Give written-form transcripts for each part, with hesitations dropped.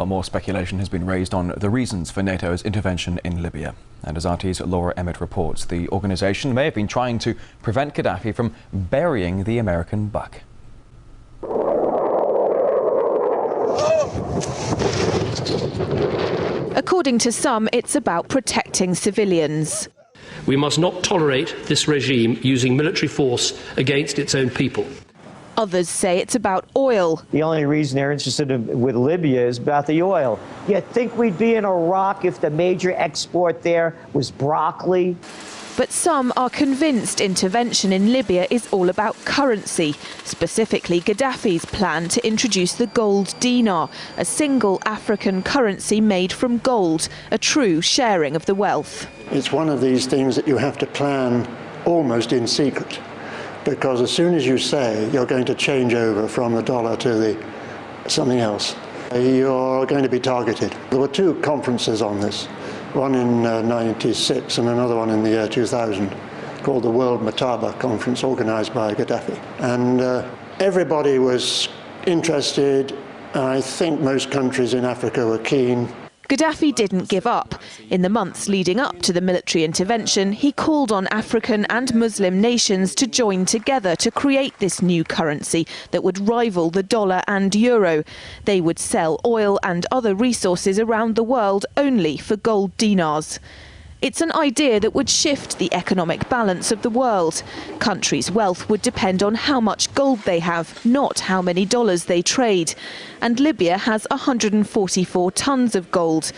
Well, more speculation has been raised on the reasons for NATO's intervention in Libya. And as RT's Laura Emmett reports, the organisation may have been trying to prevent Gaddafi from burying the American buck. According to some, it's about protecting civilians. We must not tolerate this regime using military force against its own people. Others say it's about oil. The only reason they're interested with Libya is about the oil. You'd think we'd be in Iraq if the major export there was broccoli. But some are convinced intervention in Libya is all about currency, specifically Gaddafi's plan to introduce the gold dinar, a single African currency made from gold, a true sharing of the wealth. It's one of these things that you have to plan almost in secret, because as soon as you say you're going to change over from the dollar to something else, you're going to be targeted. There were two conferences on this. One in '96 and another one in the year 2000, called the World Mataba Conference, organised by Kadhafi. And everybody was interested, and I think most countries in Africa were keen. Gaddafi didn't give up. In the months leading up to the military intervention, he called on African and Muslim nations to join together to create this new currency that would rival the dollar and euro. They would sell oil and other resources around the world only for gold dinars. It's an idea that would shift the economic balance of the world. Countries' wealth would depend on how much gold they have, not how many dollars they trade. And Libya has 144 tons of gold.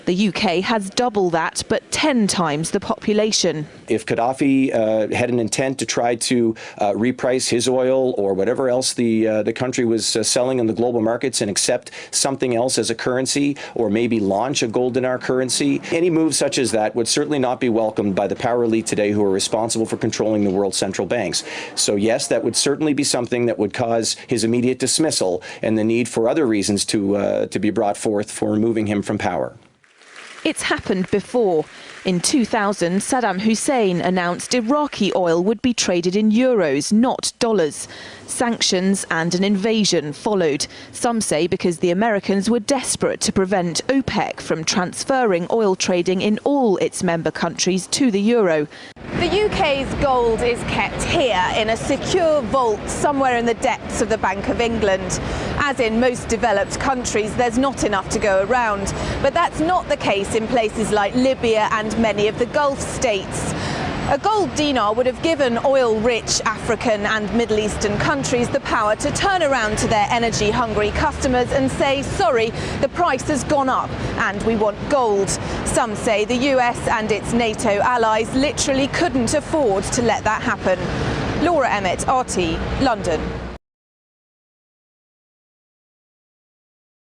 The UK has double that, but 10 times the population. If Kadhafi had an intent to try to reprice his oil or whatever else the country was selling in the global markets and accept something else as a currency, or maybe launch a gold dinar currency, any move such as that would certainly not be welcomed by the power elite today who are responsible for controlling the world's central banks. So yes, that would certainly be something that would cause his immediate dismissal and the need for other reasons to be brought forth for removing him from power. It's happened before. In 2000, Saddam Hussein announced Iraqi oil would be traded in euros, not dollars. Sanctions and an invasion followed. Some say because the Americans were desperate to prevent OPEC from transferring oil trading in all its member countries to the euro. The UK's gold is kept here in a secure vault somewhere in the depths of the Bank of England. As in most developed countries, there's not enough to go around. But that's not the case in places like Libya and many of the Gulf states. A gold dinar would have given oil-rich African and Middle Eastern countries the power to turn around to their energy-hungry customers and say, sorry, the price has gone up and we want gold. Some say the US and its NATO allies literally couldn't afford to let that happen. Laura Emmett, RT, London.